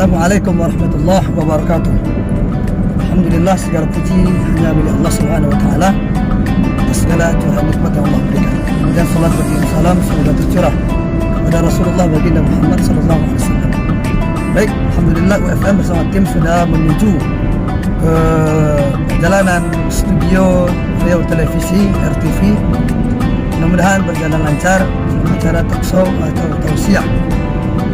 Assalamualaikum warahmatullahi wabarakatuh. Alhamdulillah, segala puji hanya milik Allah Subhanahu wa taala atas segala curahan nikmat yang Allah berikan. Kemudian salat dan salam semoga tercurah kepada Rasulullah baginda Muhammad sallallahu alaihi wasallam. Baik, alhamdulillah UFM bersama tim sudah menuju ke perjalanan studio Riau Televisi RTV. Mudah-mudahan berjalan lancar dalam acara talkshow atau tausiah,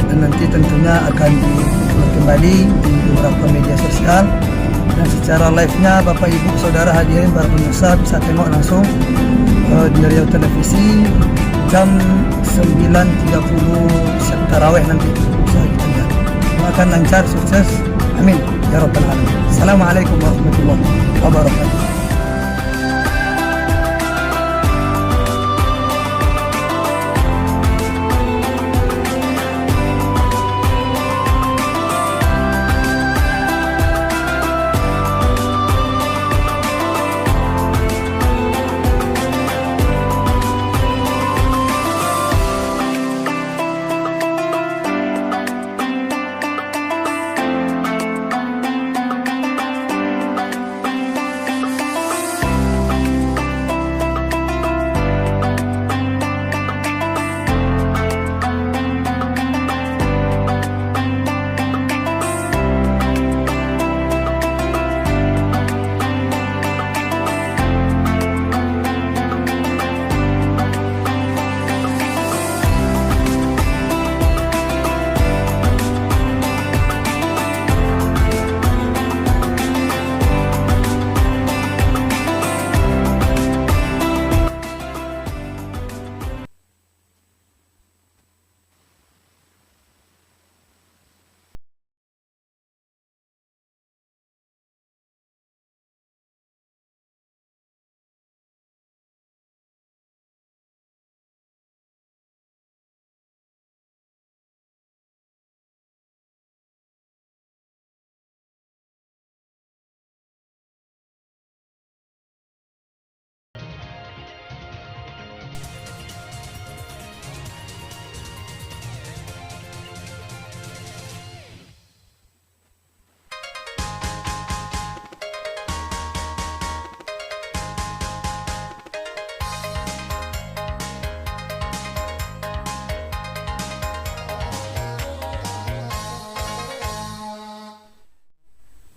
dan nanti tentunya akan diupload kembali di beberapa media sosial, dan secara live-nya Bapak Ibu Saudara hadirin para pemirsa bisa tengok langsung di Riau Televisi jam 9.30 siap tarawih nanti bisa kita lihat. Doakan lancar, sukses, amin ya rabbal alamin. Assalamualaikum warahmatullahi wabarakatuh.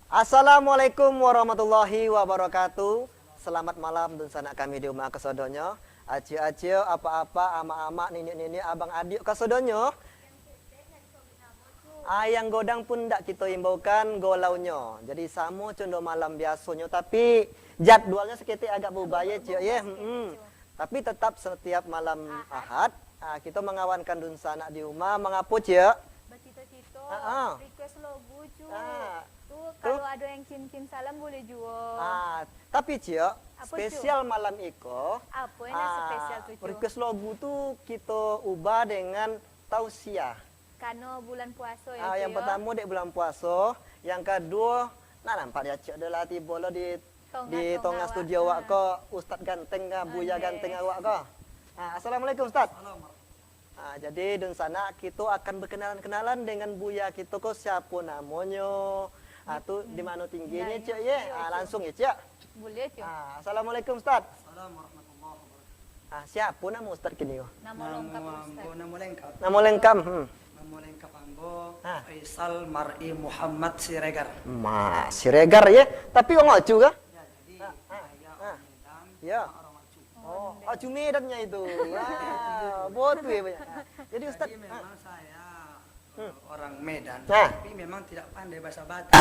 Assalamualaikum warahmatullahi wabarakatuh. Selamat malam dan sanak kami di rumah kesodonyo. Acio-acio, apa-apa, ama-ama, nenek-nenek, abang adik kesodonyo. Ayang godang pun ndak kita imbaukan golaunya. Jadi sama condo malam biasanya, tapi jadwalnya sekitar agak berubah ya, cio ya. Tapi tetap setiap malam Ahad kita mengawankan dun sanak di rumah. Mengapa, cio? Bercita-cita, request lagu cu. Tuh kalau ada yang kirim salam boleh juga. Tapi cio, Apa, spesial malam iko. Apa yang spesial tuh cu? Request lagu tuh kita ubah dengan tausiah. Karena bulan puasa ya. Yang pertama dek bulan puasa, yang kedua nampak dia cik adalah tiba lo di tengah studio awak ko Ustaz ganteng ka, Buya ganteng awak ko. Assalamualaikum Ustaz. Jadi dan sana kita akan berkenalan-kenalan dengan Buya kita ko, siapa namanya, tu di mana tingginya cik ya. Langsung ya cik. Boleh cu. Assalamualaikum Ustaz. Assalamualaikum warahmatullahi wabarakatuh. Siapa nama Ustaz kini yo? Nama lengkap Ustaz. Nama lengkap. Nama lengkap. Nama lengkap Ambo Faisal Mar'i Muhammad Siregar. Mas Siregar ya. Tapi orang Acu kah? Ya, jadi saya orang Medan, Ya. orang Acu. Acu Medannya itu. Botu ya banyak. Jadi Ustaz, Jadi memang saya orang Medan, Nah. tapi memang tidak pandai bahasa Batak.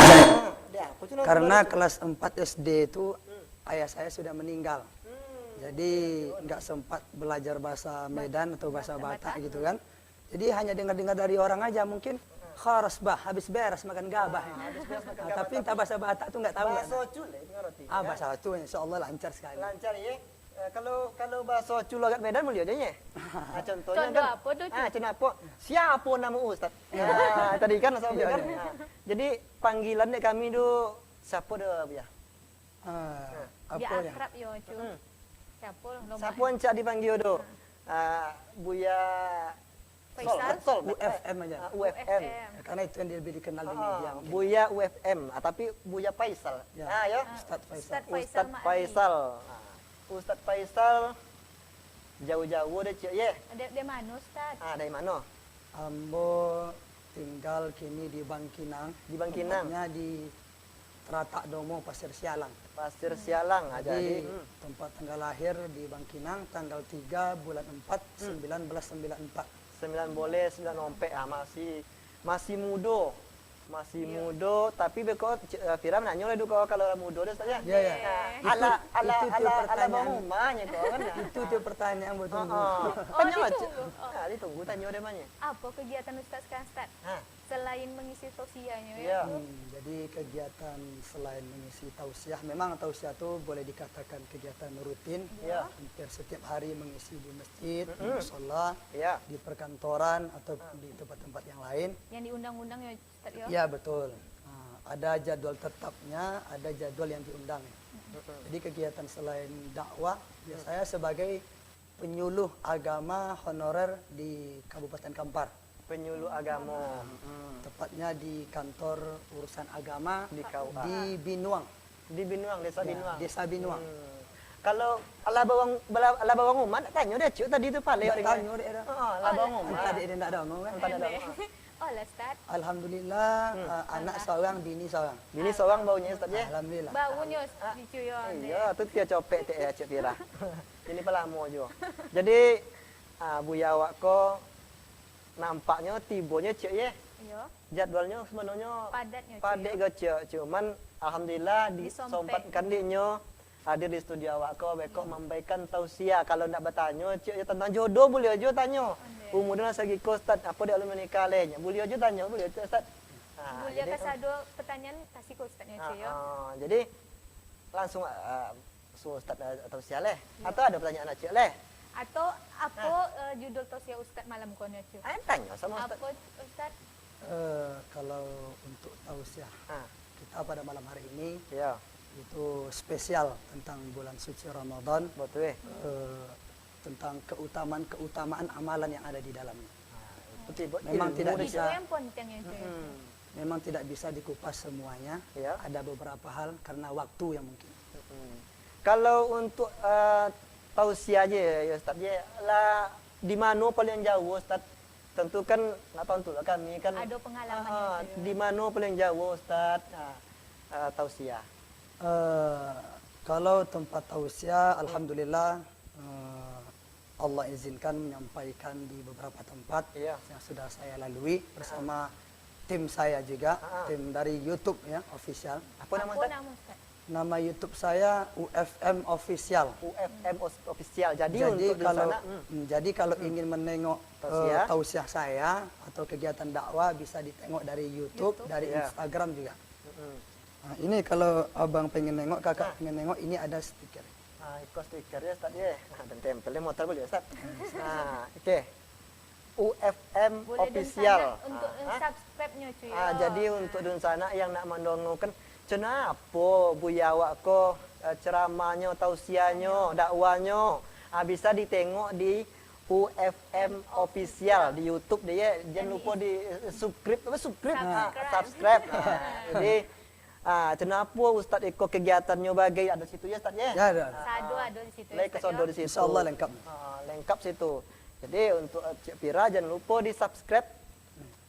aku cuma Karena kelas 4 SD itu ayah saya sudah meninggal. Jadi nggak sempat belajar bahasa Medan atau bahasa Batak gitu kan. Jadi hanya dengar-dengar dari orang aja mungkin. Kharas bah, habis beres makan gabah. Tapi entah bahasa Batak tuh nggak tahu. bahasa Acu lah itu ngerti. Bahasa Acu insya Allah lancar sekali. Lancar ya. Kalau bahasa Acu logat Medan mulia aja ya. Contohnya Contoh kan. apa tuh, Cu? Contoh apa? Siapa nama Ustaz? Tadi kan saya bilang. Jadi panggilan dek kami tu siapa dah ya? Dia Apa ya? akrab yo cu. Siapa? Siapa yang cak dipanggil tu? Buya Faisal. Sol. UFM aja. UFM. Karena itu yang lebih dikenal di media. mungkin. Buya UFM, tapi Buya Faisal. Ya. Ya. Ustadz Faisal. Ustadz Ustadz Ma'ali. Faisal. Ustadz Faisal jauh-jauh deh cik ye. Ada mana Ustaz? Dari mana? Ambo tinggal kini di Bangkinang. Di Bangkinang. Tempatnya di Teratak Domo, Pasir Sialang. Pasir Sialang. Jadi Jadi tempat tanggal lahir di Bangkinang tanggal 3 bulan 4 1994. 9 boleh 9 ompek masih muda. Masih muda, tapi beko Fira nanya oleh kau kalau muda dah saja. Ya, ya. Ala pertanyaan. bang rumahnya kau kan. Itu dia pertanyaan buat tunggu. Tanya Oh, aja. ditunggu. Oh. Ditunggu tanya dia mana. Apa kegiatan Ustaz sekarang Ustaz? Selain mengisi tausiahnya Ya. ya. Jadi kegiatan selain mengisi tausiah, memang tausiah itu boleh dikatakan kegiatan rutin. Ya. Hampir setiap hari mengisi di masjid, di musola, Ya. di perkantoran atau di tempat-tempat yang lain. Yang diundang-undang ya Ustaz ya. Ya betul. Ada jadwal tetapnya, ada jadwal yang diundang. Jadi kegiatan selain dakwah, ya saya sebagai penyuluh agama honorer di Kabupaten Kampar. Penyuluh agama. Tepatnya di kantor urusan agama Di KUA. di Binuang. Di Binuang, Desa Ya, Binuang. Desa Binuang. Kalau ala bawang umat tanya dia cuk tadi tu pale Tak tanya dia dah. ala bawang umat. Tadi dia tak ada ngomong kan. Tak ada. Oh lah Ustaz. Alhamdulillah anak seorang, bini seorang. Bini seorang baunya Ustaz ya. Alhamdulillah. Baunya lucu ya. Iya, tu dia copek tak ya cik Fira. Ini pelamo jo. Jadi Buya awak ko nampaknya tibonya cik ya. Ya. Jadwalnya sebenarnya Padatnya cik. padat ke cik. Cuman alhamdulillah Disompek. disompatkan dinyo hadir di studio awak ko bekok memberikan tausiah. Kalau nak bertanya cik ya tentang jodoh boleh aja tanya. Umurnya segi ko Ustaz apa dia alumni kalenya. Boleh aja tanya boleh tu Ustaz. Boleh kasih dua pertanyaan kasih ke Ustaznya cik ya. Jadi langsung Ustaz tausiah leh. Atau ada pertanyaan cik leh? Atau apa judul tausiah Ustaz malam kono cik? Tanya sama Ustaz. Apa Ustaz? Kalau untuk tausiah Ah, kita pada malam hari ini ya, itu spesial tentang bulan suci Ramadan, betul tentang keutamaan amalan yang ada di dalamnya. Betul. Memang tidak Itu bisa. yang pentingnya cik. Memang tidak bisa dikupas semuanya. Ya. Ada beberapa hal karena waktu yang mungkin. Kalau untuk tausiah aja ya Ustaz ya, lah di mana paling jauh Ustaz? Tentu kan nggak tahu untuk kami kan. Ada pengalamannya cik. Di mana paling jauh Ustaz tausiah? Kalau tempat tausiah, alhamdulillah Allah izinkan menyampaikan di beberapa tempat Iya. yang sudah saya lalui bersama tim saya juga, tim dari YouTube ya, official. Apa nama Apa Ustaz? nama Ustaz? Nama YouTube saya UFM Official. UFM official. Jadi Jadi untuk di kalau sana, jadi kalau ingin menengok Tausiah. tausiah saya atau kegiatan dakwah bisa ditengok dari YouTube, dari Ya. Instagram juga. Nah, ini kalau abang pengen nengok, kakak pengen nengok, ini ada stiker. ikut stiker ya Ustaz ya. Dan tempelnya motor boleh Ustaz. Oke. UFM Boleh official. dan sana untuk subscribe-nya cuy. Jadi untuk dun sana yang nak mendongongkan kenapa Buya awak ko ceramahnya, tausiahnya, dakwahnya bisa ditengok di UFM official di YouTube dia. Jangan lupa di subscribe. Subscribe. Jadi kenapa Ustaz ikut kegiatannya bagai ada situ ya Ustaz ya? Ya ada. Sado ada di situ. Like kesodo di situ. Insyaallah lengkap. Lengkap situ. Jadi untuk Cik Fira jangan lupa di subscribe.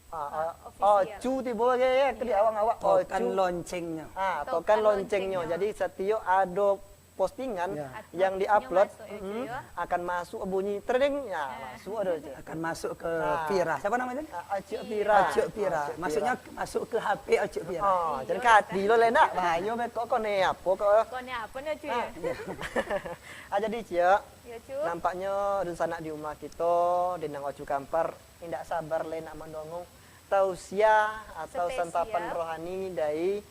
Official. Cu tiba ya ke di awang awak. Tekan loncengnya. Tokan loncengnya. Jadi setiap ada postingan Ya. yang diupload Masuk ya, cuy, ya. akan masuk bunyi tering ya masuk ada Cik. Akan masuk ke Fira. Siapa namanya? Cik Fira. Acik Fira. Maksudnya masuk ke HP Acik Fira. Jadi kadi lo lena. Bayo bekok kok ne apa kok. Kau ni apa ni cuy? Jadi Cik, Ya cuy. nampaknya dun sanak di rumah kita di Nang Ocu Kampar tidak sabar le nak mendongong tausiah atau Spesial. santapan rohani dari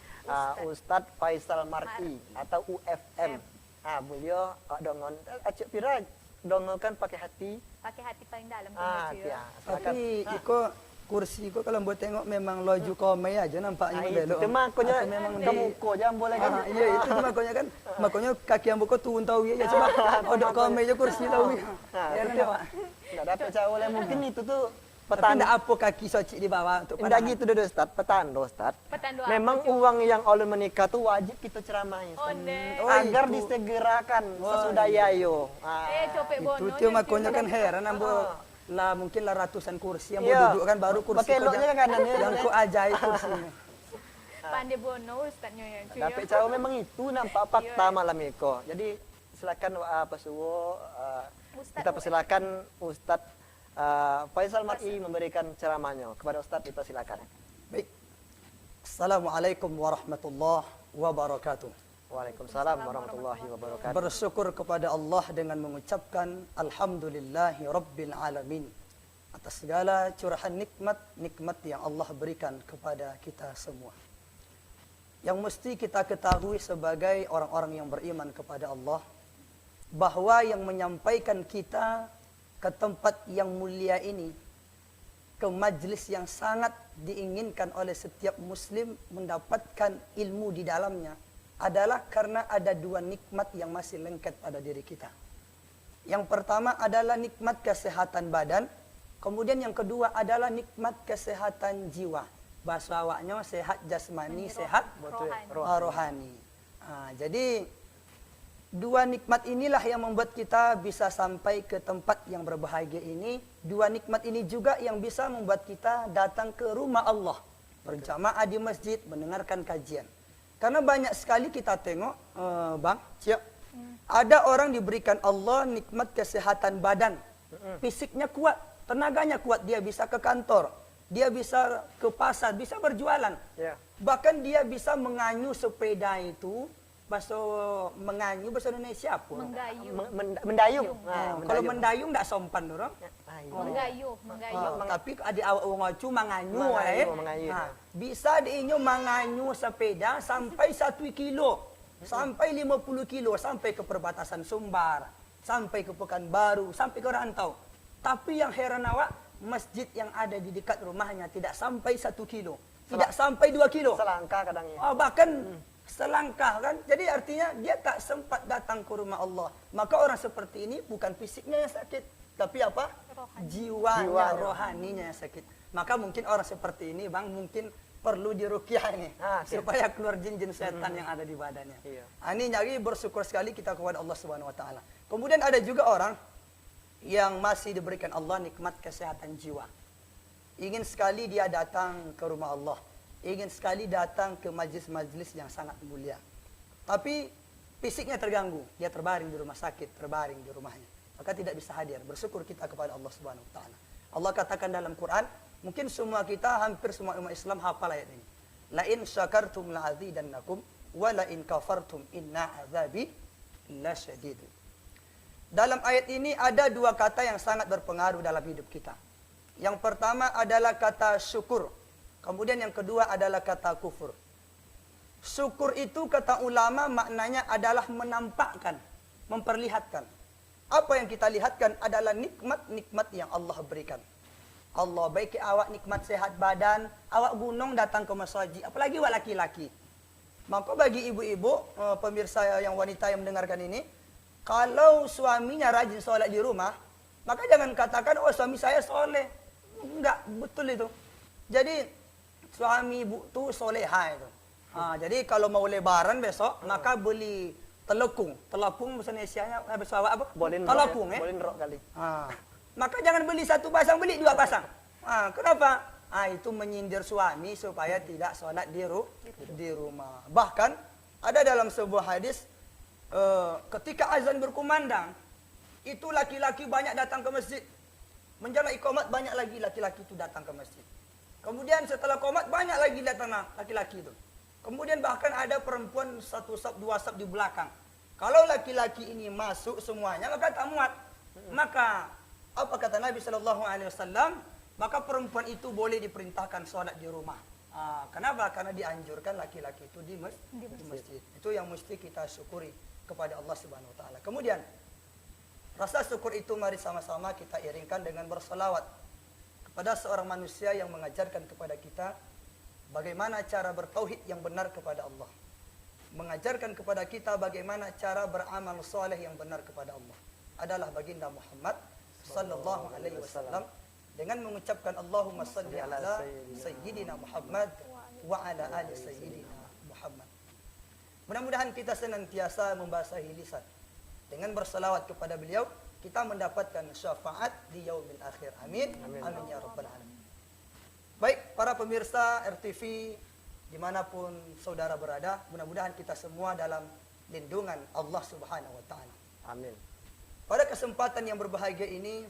Ustadz Faisal Mar'i atau UFM. Beliau dongon Cik Fira dongolkan pakai hati. Pakai hati paling dalam kau cuy. Tapi iko kursi iko kalau buat tengok memang loju komai aja nampaknya belok. Itu makanya Atau memang kamu kok jangan boleh kan. Iya itu makanya kan. Makanya kaki yang buka turun tahu ya coba. Odok komai aja kursi tahu ya. Ya Enggak dapat cawol mungkin itu tuh Tapi enggak apa kaki socik di bawah untuk Indah pandangan. gitu dulu Ustaz, petanda Ustaz. Petanda Memang apa, Cuk? uang yang ulun menikah tuh wajib kita ceramahi. Oh, deh. Oh, Agar itu. disegerakan sesudah yayo. Copek bono. Itu dia makanya kan heran ambo lah mungkin lah ratusan kursi yang mau duduk kan baru kursi Pakai kau eloknya kan kanannya. yang kau ajaib kursinya. Pandai bono ustaznya ya, cuy. Tapi cara memang itu nampak fakta malam iko. Jadi silakan Pak Suwo, kita persilakan Ustadz Faisal Mar'i memberikan ceramahnya. Kepada Ustadz dipersilakan. Baik. Assalamualaikum warahmatullahi wabarakatuh. Waalaikumsalam warahmatullahi wabarakatuh. Bersyukur kepada Allah dengan mengucapkan Alhamdulillahi Rabbil Alamin atas segala curahan nikmat yang Allah berikan kepada kita semua. Yang mesti kita ketahui sebagai orang-orang yang beriman kepada Allah, bahwa yang menyampaikan kita ke tempat yang mulia ini, ke majlis yang sangat diinginkan oleh setiap muslim mendapatkan ilmu di dalamnya, adalah karena ada dua nikmat yang masih lengket pada diri kita. Yang pertama adalah nikmat kesehatan badan, kemudian yang kedua adalah nikmat kesehatan jiwa. Bahasa awaknya sehat jasmani, sehat rohani. Jadi dua nikmat inilah yang membuat kita bisa sampai ke tempat yang berbahagia ini. Dua nikmat ini juga yang bisa membuat kita datang ke rumah Allah, berjamaah di masjid, mendengarkan kajian. Karena banyak sekali kita tengok, Bang, Cik, ada orang diberikan Allah nikmat kesehatan badan. Fisiknya kuat, tenaganya kuat, dia bisa ke kantor, dia bisa ke pasar, bisa berjualan. Bahkan dia bisa menganyu sepeda itu. Bahasa menganyu bahasa Indonesia apa? Menggayung. Mendayung. Kalau mendayung enggak sompan dorong. Menggayuh. Tapi ada awak wong acu manganyu mengayu. Bisa diinyo manganyu sepeda sampai 1 kilo, sampai 50 kilo, sampai ke perbatasan Sumbar, sampai ke Pekanbaru, sampai ke Rantau. Tapi yang heran awak, masjid yang ada di dekat rumahnya tidak sampai 1 kilo, tidak sampai 2 kilo. Selangkah kadangnya. Bahkan selangkah kan. Jadi artinya dia tak sempat datang ke rumah Allah. Maka orang seperti ini bukan fisiknya yang sakit, tapi apa? Jiwanya, rohaninya yang sakit. Maka mungkin orang seperti ini, Bang, mungkin perlu diruqyah ini supaya keluar jin-jin setan yang ada di badannya. Ini jadi bersyukur sekali kita kepada Allah Subhanahu wa taala. Kemudian ada juga orang yang masih diberikan Allah nikmat kesehatan jiwa. Ingin sekali dia datang ke rumah Allah, ingin sekali datang ke majlis-majlis yang sangat mulia. Tapi fisiknya terganggu, dia terbaring di rumah sakit, terbaring di rumahnya, maka tidak bisa hadir. Bersyukur kita kepada Allah Subhanahu wa taala. Allah katakan dalam Quran, mungkin semua kita, hampir semua umat Islam hafal ayat ini. La in syakartum la'azidannakum wa la in kafartum inna azabi lasyadid. Dalam ayat ini ada dua kata yang sangat berpengaruh dalam hidup kita. Yang pertama adalah kata syukur. Kemudian yang kedua adalah kata kufur. Syukur itu kata ulama maknanya adalah menampakkan, memperlihatkan. Apa yang kita lihatkan adalah nikmat-nikmat yang Allah berikan. Allah baiki awak nikmat sehat badan, awak gunung datang ke masjid, apalagi awak laki-laki. Maka bagi ibu-ibu, pemirsa yang wanita yang mendengarkan ini, kalau suaminya rajin sholat di rumah, maka jangan katakan, oh suami saya soleh. Enggak, betul itu. Jadi suami ibu tu soleha itu. Jadi kalau mau lebaran besok, maka beli telekung bahasa Indonesianya bahasa awak apa? Telekung Boleh kali. Maka jangan beli satu pasang, beli 2 pasang. Kenapa? Itu menyindir suami supaya tidak sholat di rumah. Bahkan ada dalam sebuah hadis, ketika azan berkumandang, itu laki-laki banyak datang ke masjid. Menjelang iqamat banyak lagi laki-laki itu datang ke masjid. Kemudian setelah qomat banyak lagi datang laki-laki itu. Kemudian bahkan ada perempuan 1 saf 2 saf di belakang. Kalau laki-laki ini masuk semuanya maka tak muat. Maka apa kata Nabi SAW? Maka perempuan itu boleh diperintahkan sholat di rumah. Kenapa? Karena dianjurkan laki-laki itu di masjid. Itu yang mesti kita syukuri kepada Allah Subhanahu Wa Taala. Kemudian rasa syukur itu mari sama-sama kita iringkan dengan bersolawat kepada seorang manusia yang mengajarkan kepada kita bagaimana cara bertauhid yang benar kepada Allah, mengajarkan kepada kita bagaimana cara beramal soleh yang benar kepada Allah, adalah baginda Muhammad sallallahu alaihi wasallam, dengan mengucapkan Allahumma salli ala Sayyidina Muhammad wa ala ali Sayyidina Muhammad. Mudah-mudahan kita senantiasa membasahi lisan dengan berselawat kepada beliau, kita mendapatkan syafaat di yaumil akhir. Amin. Amin, amin ya rabbal alamin. Baik, para pemirsa RTV dimanapun saudara berada, mudah-mudahan kita semua dalam lindungan Allah Subhanahu wa taala. Amin. Pada kesempatan yang berbahagia ini,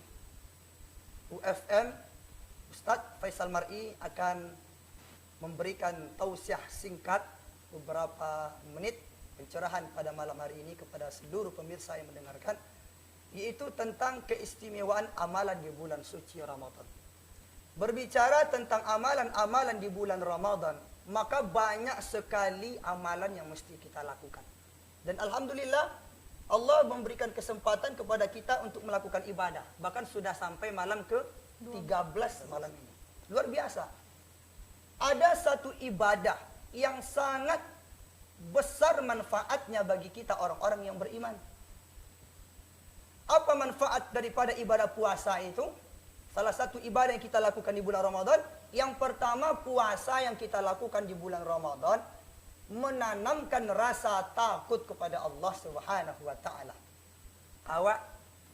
UFM Ustadz Faisal Mar'i akan memberikan tausiah singkat beberapa menit pencerahan pada malam hari ini kepada seluruh pemirsa yang mendengarkan, yaitu tentang keistimewaan amalan di bulan suci Ramadan. Berbicara tentang amalan-amalan di bulan Ramadan, maka banyak sekali amalan yang mesti kita lakukan. Dan alhamdulillah Allah memberikan kesempatan kepada kita untuk melakukan ibadah. Bahkan sudah sampai malam ke-13 malam ini. Luar biasa. Ada satu ibadah yang sangat besar manfaatnya bagi kita orang-orang yang beriman. Apa manfaat daripada ibadah puasa itu? Salah satu ibadah yang kita lakukan di bulan Ramadan. Yang pertama, puasa yang kita lakukan di bulan Ramadan menanamkan rasa takut kepada Allah Subhanahu wa taala. Awak,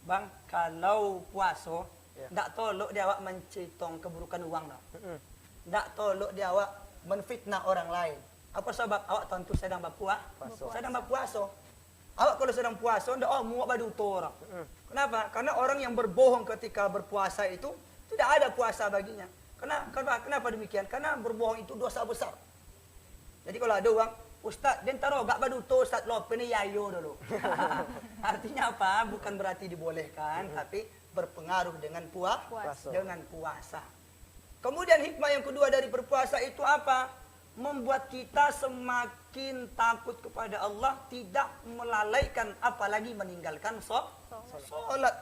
Bang, kalau puasa, ndak tolok dia awak mencitong keburukan uang dah. Ndak tolok dia awak menfitnah orang lain. Apa sebab? Awak tentu sedang berpuasa. Sedang berpuasa. Awak kalau sedang puasa, ndak muak baduto orang. Kenapa? Karena orang yang berbohong ketika berpuasa itu tidak ada puasa baginya. Kenapa demikian? Karena berbohong itu dosa besar. Jadi kalau ada orang, Ustaz, dia taruh gak baduto, Ustaz lope ni yayo dulu. Artinya apa? Bukan berarti dibolehkan, tapi berpengaruh dengan puasa. Kemudian hikmah yang kedua dari berpuasa itu apa? Membuat kita semakin takut kepada Allah, tidak melalaikan apalagi meninggalkan sholat.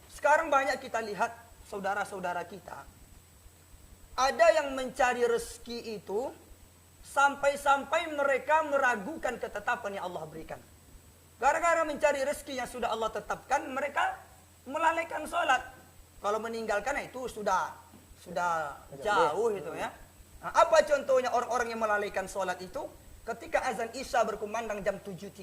Sekarang banyak kita lihat saudara-saudara kita, ada yang mencari rezeki itu sampai-sampai mereka meragukan ketetapan yang Allah berikan. Gara-gara mencari rezeki yang sudah Allah tetapkan, mereka melalaikan sholat. Kalau meninggalkan itu sudah jauh itu ya. Nah, apa contohnya orang-orang yang melalaikan sholat itu? Ketika azan Isya berkumandang jam 7.30.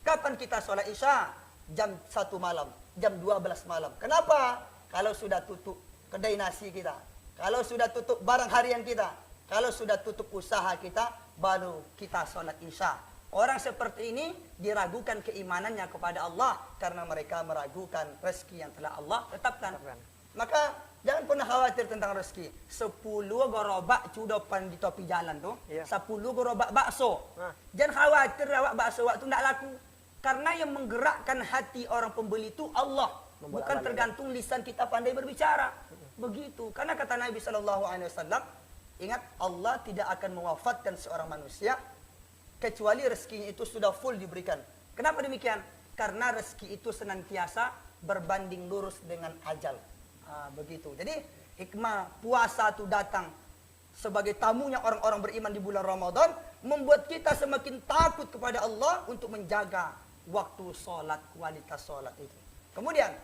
Kapan kita sholat Isya? Jam 1 malam, jam 12 malam. Kenapa? Kalau sudah tutup kedai nasi kita, kalau sudah tutup barang harian kita, kalau sudah tutup usaha kita, baru kita sholat Isya. Orang seperti ini diragukan keimanannya kepada Allah karena mereka meragukan rezeki yang telah Allah tetapkan. Maka jangan pernah khawatir tentang rezeki. 10 gerobak cudopan di topi jalan tuh, 10 gerobak bakso. Jangan khawatir awak bakso waktu tidak laku. Karena yang menggerakkan hati orang pembeli itu Allah. Bukan tergantung lisan kita pandai berbicara. Begitu. Karena kata Nabi SAW, ingat, Allah tidak akan mewafatkan seorang manusia kecuali rezekinya itu sudah full diberikan. Kenapa demikian? Karena rezeki itu senantiasa berbanding lurus dengan ajal. Begitu. Jadi hikmah puasa itu datang sebagai tamunya orang-orang beriman di bulan Ramadan, membuat kita semakin takut kepada Allah untuk menjaga waktu sholat, kualitas sholat itu. Kemudian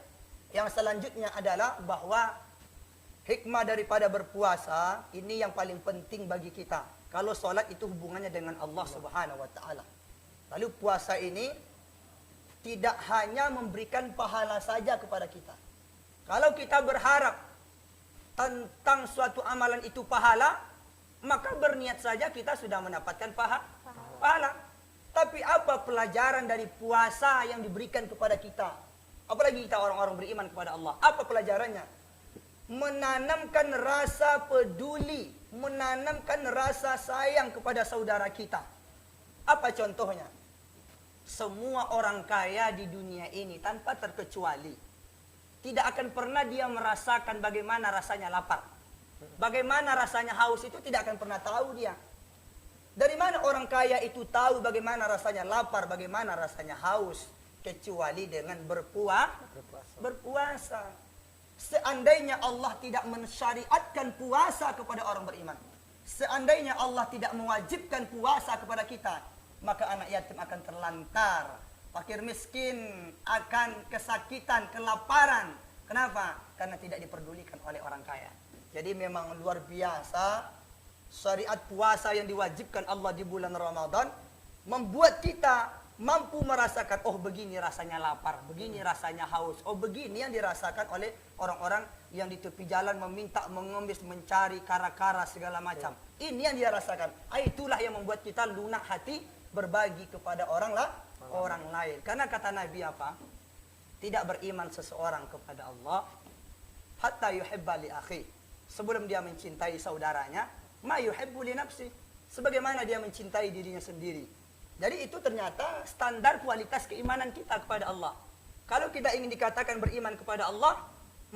yang selanjutnya adalah bahwa hikmah daripada berpuasa ini yang paling penting bagi kita. Kalau sholat itu hubungannya dengan Allah Subhanahu wa taala. Lalu puasa ini tidak hanya memberikan pahala saja kepada kita. Kalau kita berharap tentang suatu amalan itu pahala, maka berniat saja kita sudah mendapatkan pahala. Tapi apa pelajaran dari puasa yang diberikan kepada kita? Apalagi kita orang-orang beriman kepada Allah. Apa pelajarannya? Menanamkan rasa peduli, menanamkan rasa sayang kepada saudara kita. Apa contohnya? Semua orang kaya di dunia ini tanpa terkecuali tidak akan pernah dia merasakan bagaimana rasanya lapar. Bagaimana rasanya haus itu tidak akan pernah tahu dia. Dari mana orang kaya itu tahu bagaimana rasanya lapar, bagaimana rasanya haus? Kecuali dengan berpuasa. Seandainya Allah tidak mensyariatkan puasa kepada orang beriman, seandainya Allah tidak mewajibkan puasa kepada kita, maka anak yatim akan terlantar, fakir miskin akan kesakitan, kelaparan, Kenapa? Karena tidak diperdulikan oleh orang kaya. Jadi memang luar biasa syariat puasa yang diwajibkan Allah di bulan Ramadan membuat kita mampu merasakan, oh begini rasanya lapar, begini rasanya haus, oh begini yang dirasakan oleh orang-orang yang di tepi jalan meminta, mengemis, mencari kara-kara segala macam. Ini yang dia rasakan. Itulah yang membuat kita lunak hati berbagi kepada orang lain. Karena kata Nabi apa? Tidak beriman seseorang kepada Allah hatta yuhibba li akhi. Sebelum dia mencintai saudaranya, ma yuhibbu li nafsi. Sebagaimana dia mencintai dirinya sendiri. Jadi itu ternyata standar kualitas keimanan kita kepada Allah. Kalau kita ingin dikatakan beriman kepada Allah,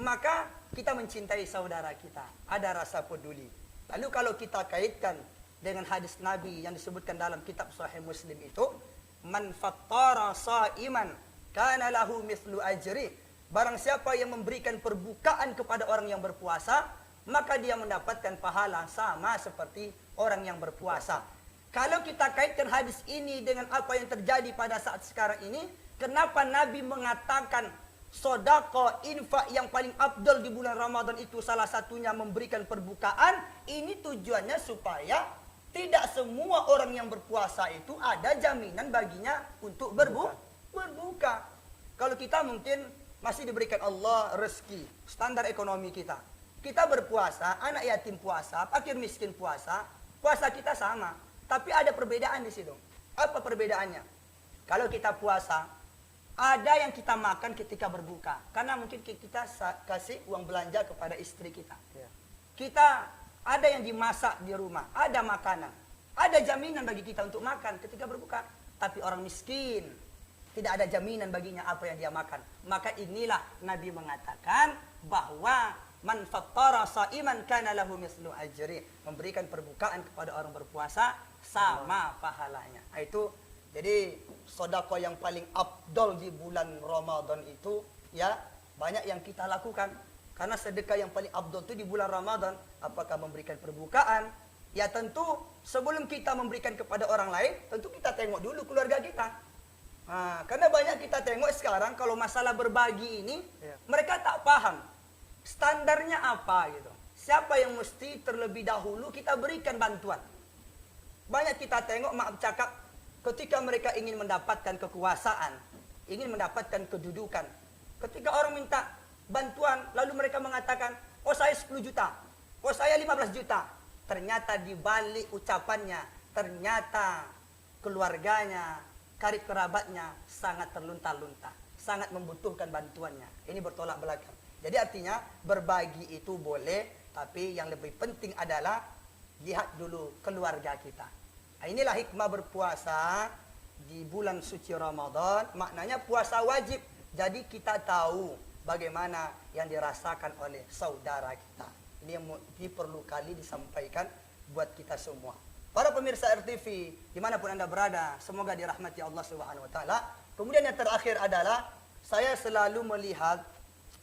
maka kita mencintai saudara kita. Ada rasa peduli. Lalu kalau kita kaitkan dengan hadis Nabi yang disebutkan dalam kitab Sahih Muslim itu, man fattara sa'iman kana lahu mithlu ajri. Barang siapa yang memberikan perbukaan kepada orang yang berpuasa, maka dia mendapatkan pahala sama seperti orang yang berpuasa. Kalau kita kaitkan hadis ini dengan apa yang terjadi pada saat sekarang ini, kenapa Nabi mengatakan sedekah infak yang paling afdal di bulan Ramadan itu salah satunya memberikan perbukaan? Ini tujuannya supaya tidak semua orang yang berpuasa itu ada jaminan baginya untuk berbuka. Kalau kita mungkin masih diberikan Allah rezeki, standar ekonomi kita. Kita berpuasa, anak yatim puasa, fakir miskin puasa, puasa kita sama. Tapi ada perbedaan di situ. Apa perbedaannya? Kalau kita puasa, ada yang kita makan ketika berbuka. Karena mungkin kita kasih uang belanja kepada istri kita. Kita ada yang dimasak di rumah, ada makanan. Ada jaminan bagi kita untuk makan ketika berbuka. Tapi orang miskin, tidak ada jaminan baginya apa yang dia makan. Maka inilah Nabi mengatakan bahwa man fattara sa'iman kana lahu mislu ajri. Memberikan perbukaan kepada orang berpuasa sama pahalanya. Itu jadi sedekah yang paling afdal di bulan Ramadan itu ya banyak yang kita lakukan. Karena sedekah yang paling afdal itu di bulan Ramadan, apakah memberikan perbukaan? Ya tentu sebelum kita memberikan kepada orang lain, tentu kita tengok dulu keluarga kita. Karena banyak kita tengok sekarang kalau masalah berbagi ini, mereka tak paham standarnya apa gitu. Siapa yang mesti terlebih dahulu kita berikan bantuan. Banyak kita tengok, maaf cakap, ketika mereka ingin mendapatkan kekuasaan, ingin mendapatkan kedudukan. Ketika orang minta bantuan, lalu mereka mengatakan, oh saya 10 juta, oh saya 15 juta. Ternyata di balik ucapannya, ternyata keluarganya, karib kerabatnya sangat terlunta-lunta, sangat membutuhkan bantuannya. Ini bertolak belakang. Jadi artinya berbagi itu boleh, tapi yang lebih penting adalah lihat dulu keluarga kita. Inilah hikmah berpuasa di bulan suci Ramadan. Maknanya puasa wajib. Jadi kita tahu bagaimana yang dirasakan oleh saudara kita. Ini yang perlu kali disampaikan buat kita semua. Para pemirsa RTV, dimanapun Anda berada, semoga dirahmati Allah Subhanahu Wa Taala. Kemudian yang terakhir adalah saya selalu melihat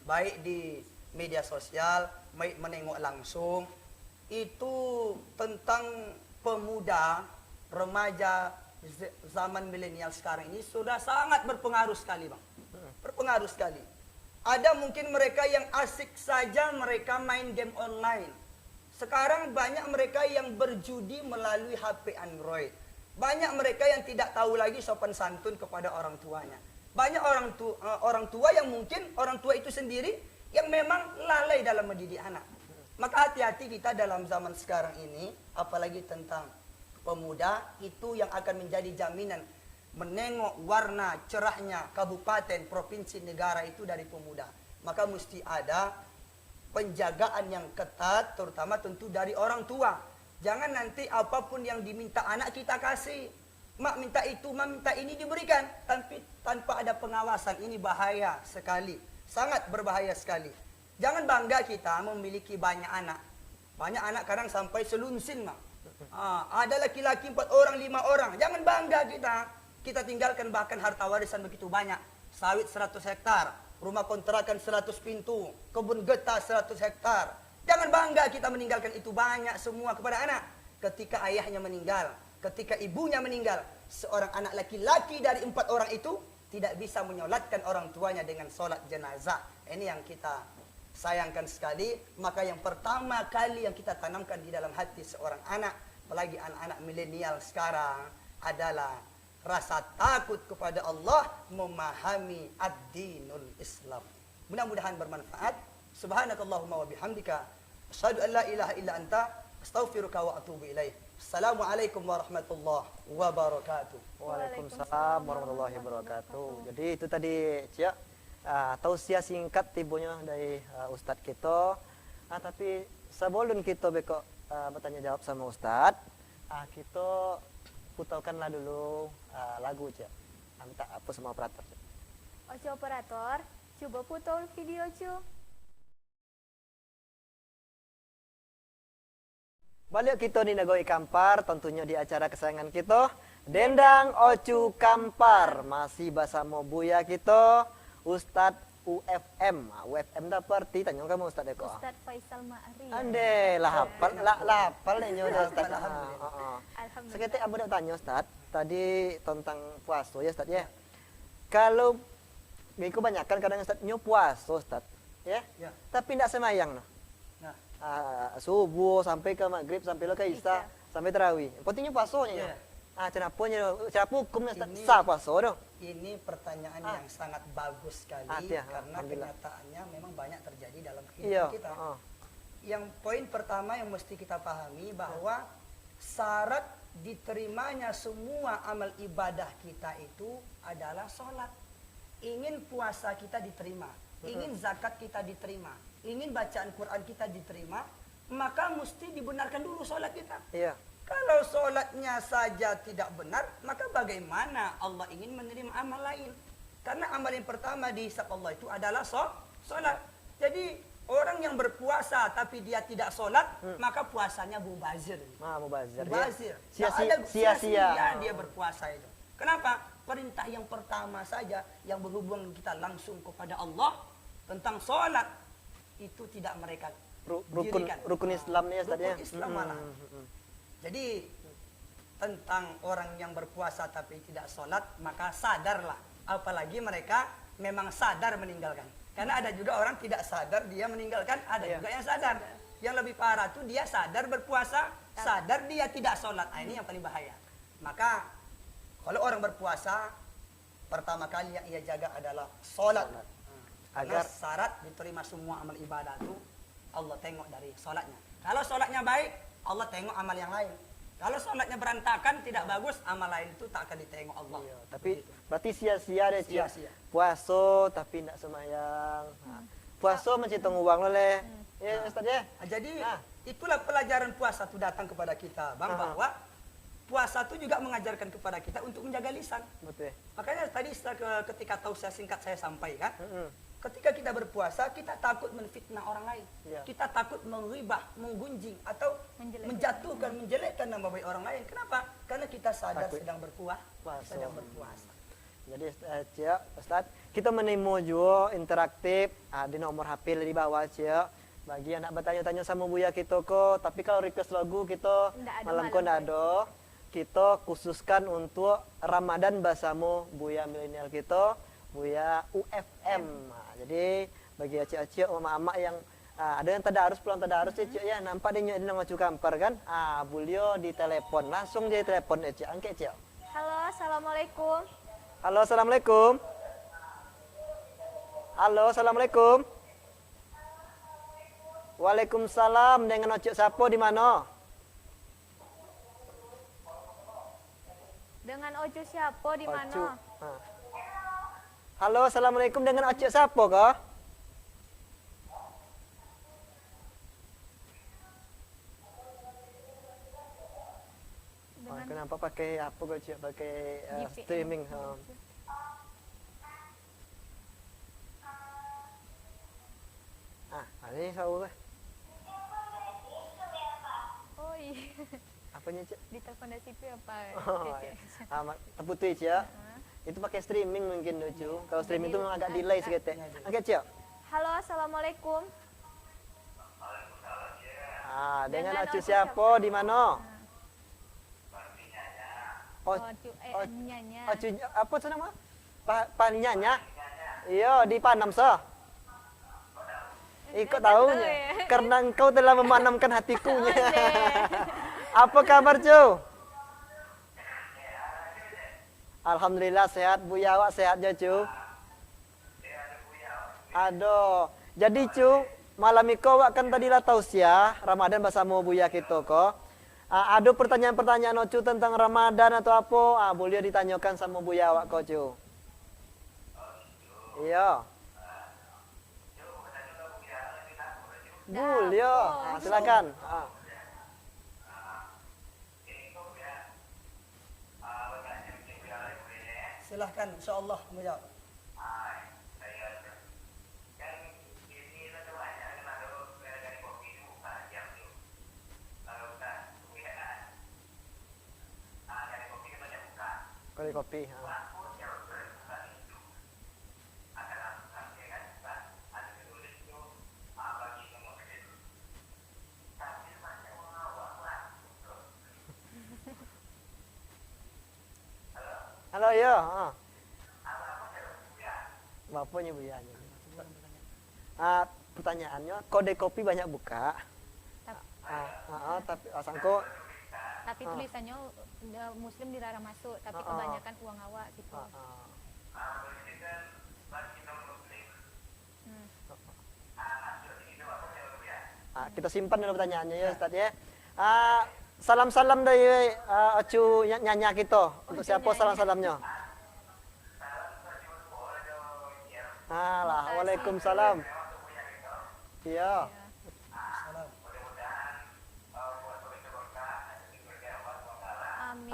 baik di media sosial, baik menengok langsung, itu tentang pemuda, remaja, zaman milenial sekarang ini sudah sangat berpengaruh sekali, Bang. Berpengaruh sekali. Ada mungkin mereka yang asik saja mereka main game online. Sekarang banyak mereka yang berjudi melalui HP Android. Banyak mereka yang tidak tahu lagi sopan santun kepada orang tuanya. Banyak orang tua yang mungkin orang tua itu sendiri yang memang lalai dalam mendidik anak. Maka hati-hati kita dalam zaman sekarang ini, apalagi tentang pemuda, itu yang akan menjadi jaminan menengok warna cerahnya kabupaten, provinsi, negara itu dari pemuda. Maka mesti ada penjagaan yang ketat, terutama tentu dari orang tua. Jangan nanti apapun yang diminta anak kita kasih. Mak minta itu, mak minta ini diberikan. Tanpa ada pengawasan, ini bahaya sekali. Sangat berbahaya sekali. Jangan bangga kita memiliki banyak anak. Banyak anak kadang sampai selunsin, Mak. Ada laki-laki 4 orang, 5 orang. Jangan bangga kita. Kita tinggalkan bahkan harta warisan begitu banyak. Sawit 100 hektar. Rumah kontrakan 100 pintu. Kebun getah 100 hektar. Jangan bangga kita meninggalkan itu banyak semua kepada anak. Ketika ayahnya meninggal, ketika ibunya meninggal, seorang anak laki-laki dari 4 orang itu tidak bisa menyolatkan orang tuanya dengan solat jenazah. Ini yang kita sayangkan sekali. Maka yang pertama kali yang kita tanamkan di dalam hati seorang anak, apalagi anak-anak milenial sekarang, adalah rasa takut kepada Allah, memahami ad-dinul Islam. Mudah-mudahan bermanfaat. Subhanakallahumma wa bihamdika asyhadu an la ilaha illa anta astaghfiruka wa atubu ilaik. Assalamualaikum warahmatullahi wabarakatuh. Waalaikumsalam warahmatullahi wabarakatuh. Jadi itu tadi Cia, tausiah singkat tibunya dari Ustadz kita. Tapi sebelum kita beko bertanya jawab sama Ustadz, kita putarkanlah dulu lagu Cia. Minta apa sama operator. Oke operator, coba putar video cu. Balik kita di Nagoi Kampar, tentunya di acara kesayangan kita, Dendang Ocu Kampar. Masih bersama Buya kita, Ustadz UFM. UFM dapat tanya kamu Ustadz Eko. Ustadz Faisal Ma'ari. Ande, lah hafal nih nyonya Ustadz. Alhamdulillah. Seketik abu nak tanya Ustadz, tadi tentang puasa ya Ustadz ya. Kalau aku banyak kan kadang Ustadz nyo puasa Ustadz, ya. Tapi tidak semayang noh. Subuh sampai ke maghrib sampai lo ke isya sampai tarawih. Pentingnya puasanya. Kenapa hukumnya sah puasa dong? Ini pertanyaan yang sangat bagus sekali karena kenyataannya memang banyak terjadi dalam kehidupan kita. Yang poin pertama yang mesti kita pahami bahwa syarat diterimanya semua amal ibadah kita itu adalah sholat. Ingin puasa kita diterima, ingin zakat kita diterima, ingin bacaan Quran kita diterima, maka mesti dibenarkan dulu sholat kita. Kalau sholatnya saja tidak benar, maka bagaimana Allah ingin menerima amal lain? Karena amal yang pertama dihisab Allah itu adalah sholat. Jadi orang yang berpuasa tapi dia tidak sholat, maka puasanya mubazir. Mubazir. Sia-sia dia berpuasa itu. Kenapa? Perintah yang pertama saja yang berhubungan kita langsung kepada Allah tentang sholat itu tidak mereka rukun Islam nih Ustadz. Rukun Islam malah. Jadi tentang orang yang berpuasa tapi tidak sholat, maka sadarlah. Apalagi mereka memang sadar meninggalkan. Karena ada juga orang tidak sadar dia meninggalkan, ada juga yang sadar. Yang lebih parah tuh dia sadar berpuasa, sadar dia tidak sholat. Ini yang paling bahaya. Maka kalau orang berpuasa, pertama kali yang ia jaga adalah sholat. Agar syarat diterima semua amal ibadah itu Allah tengok dari sholatnya. Kalau sholatnya baik, Allah tengok amal yang lain. Kalau sholatnya berantakan, tidak bagus, amal lain itu tak akan ditengok Allah. Tapi berarti sia-sia deh sia-sia. Puasa tapi tidak semayang. Puasa mencitung uang oleh. Ya Ustaz ya. Jadi itulah pelajaran puasa itu datang kepada kita, Bang, bahwa puasa itu juga mengajarkan kepada kita untuk menjaga lisan. Betul. Makanya tadi ketika tausiah singkat saya sampaikan, ketika kita berpuasa, kita takut menfitnah orang lain. Kita takut menghibah, menggunjing, atau menjatuhkan, menjelekkan nama baik orang lain. Kenapa? Karena kita sadar sedang berpuasa. Jadi Ustaz, kita menemu juga interaktif di nomor HP di bawah Cia. Bagi anak bertanya-tanya sama Buya kita kok, tapi kalau request lagu kita malam kok ada. Kita khususkan untuk Ramadan bersama Buya milenial kita, Buya UFM. Jadi bagi acik-acik, mama-mama yang ada yang tadarus pulang tadarus cik ya, nampak dia nang Ocu Kampar kan? Beliau di telepon, langsung dia telepon cik, angkat cik. Halo, assalamualaikum. Halo, assalamualaikum. Halo, assalamualaikum. Waalaikumsalam, dengan Ocu siapa di mana? Dengan Ocu siapa di mana? Halo, assalamualaikum, dengan Ocu siapa kah? Kenapa pakai apa kau Cik? Pakai streaming? Ini tahu lah. Oh iya. Apanya Cik? Di telepon dari situ apa? Terputih Cik. Itu pakai streaming mungkin lucu. Kalau streaming itu memang agak delay sedikit. Oke Cik. Halo, assalamualaikum. Dengan Ocu siapa di mana? Nyanya. Ocu apa tu nama? Paninyanya. Iya, di Panam sah. Ikut Tahu tahunya. ya. Karena engkau telah memanamkan hatikunya. Deh. Apa kabar, Cu? Alhamdulillah sehat. Buya awak sehat ya, Cu? Aduh. Jadi, Cu, malam iko awak kan tadi lah tausiah Ramadan bersama Buya kita kok. Ada pertanyaan-pertanyaan Cu tentang Ramadan atau apa? Boleh ditanyakan sama Buya awak kok, Cu. Iya. Boleh. Silakan. Silahkan, insyaAllah menjawab. Kopi. Halo, ya. Bapaknya Buyanya. Pertanyaannya, kode kopi banyak buka. Tapi asangko Tapi tulisannya Muslim dilarang masuk, tapi kebanyakan uang awak gitu. Kita simpan dulu pertanyaannya ya, Ustaz ya. Salam-salam dari Acu Nyanya kita. Untuk siapa salam-salamnya? Waalaikumsalam. Iya.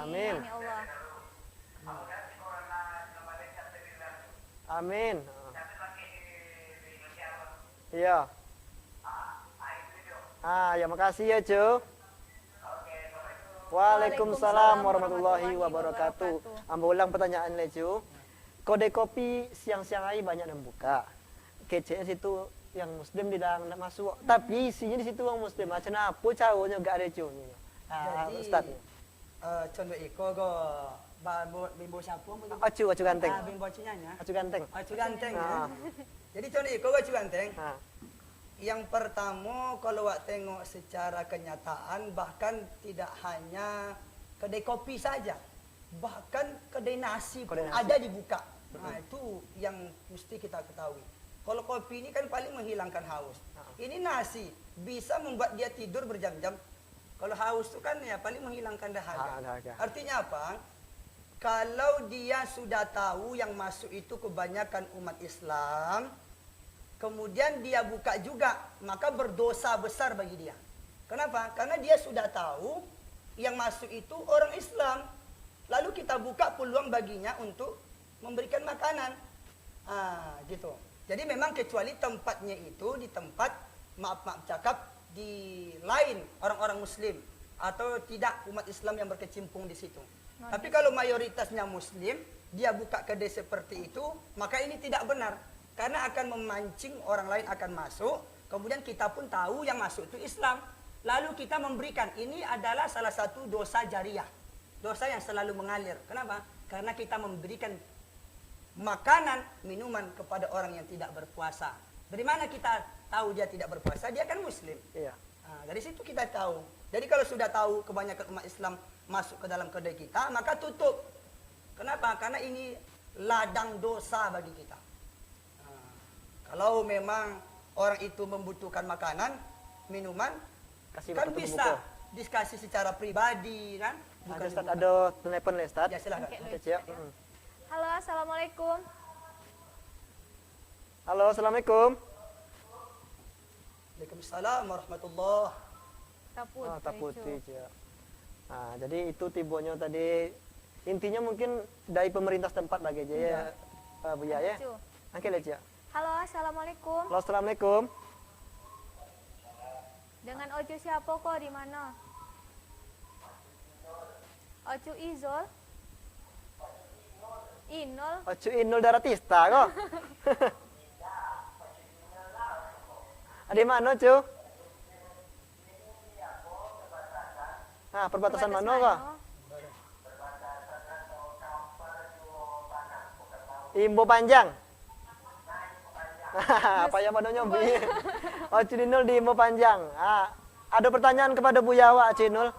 Amin. Amin. Ya Allah. Amin. Iya. Ya makasih ya, Cu. Waalaikumsalam warahmatullahi wabarakatuh. Ambil ulang pertanyaan le, Cu. Kode kopi siang-siang hari banyak yang buka. Keceknya situ yang Muslim tidak masuk. Tapi isinya di situ orang Muslim. Macam apa caranya gak ada, Cu? Jadi, Ustaz. contoh iko go bimbo siapa? Acu ganteng. Bimbo acunya. Acu ganteng. Acu ganteng. Ah. Jadi contoh iko go acu ganteng. Ah. Yang pertama, kalau awak tengok secara kenyataan, bahkan tidak hanya kedai kopi saja, bahkan kedai nasi pun ada dibuka. Nah, itu yang mesti kita ketahui. Kalau kopi ini kan paling menghilangkan haus. Ini nasi bisa membuat dia tidur berjam-jam. Kalau haus itu kan ya paling menghilangkan dahaga. Artinya apa? Kalau dia sudah tahu yang masuk itu kebanyakan umat Islam, kemudian dia buka juga, maka berdosa besar bagi dia. Kenapa? Karena dia sudah tahu yang masuk itu orang Islam. Lalu kita buka peluang baginya untuk memberikan makanan. Gitu. Jadi memang kecuali tempatnya itu di tempat, maaf cakap, di lain orang-orang Muslim. Atau tidak umat Islam yang berkecimpung di situ. Tapi kalau mayoritasnya Muslim, dia buka kedai seperti itu, maka ini tidak benar. Karena akan memancing orang lain akan masuk, kemudian kita pun tahu yang masuk itu Islam. Lalu kita memberikan, ini adalah salah satu dosa jariah. Dosa yang selalu mengalir. Kenapa? Karena kita memberikan makanan, minuman kepada orang yang tidak berpuasa. Dari mana kita tahu dia tidak berpuasa? Dia kan Muslim. Iya. Dari situ kita tahu. Jadi kalau sudah tahu kebanyakan umat Islam masuk ke dalam kedai kita, maka tutup. Kenapa? Karena ini ladang dosa bagi kita. Kalau memang orang itu membutuhkan makanan, minuman, Kasih kan waktu bisa diskusi secara pribadi, kan? Ada Ustaz, ada telepon le, Ustaz. Ya silakan. Kecil. Halo, assalamualaikum. Halo, assalamualaikum. Waalaikumsalam warahmatullahi. Tak putih, Cik. Jadi itu tibonya tadi. Intinya mungkin dari pemerintah tempat lagi aja ya, Buya ya. Oke, Cik. Halo, assalamualaikum. Halo, assalamualaikum. Dengan Ocu siapa kok di mana? Ocu Izol? Inol? Ocu Inul Daratista kok. Di mana, Cu? Perbatasan mana kok? Imbo Panjang. Apa yang pada nyobi? Oh, Cinul di Imbo Panjang. Ada pertanyaan kepada Buya Wak, Cinul?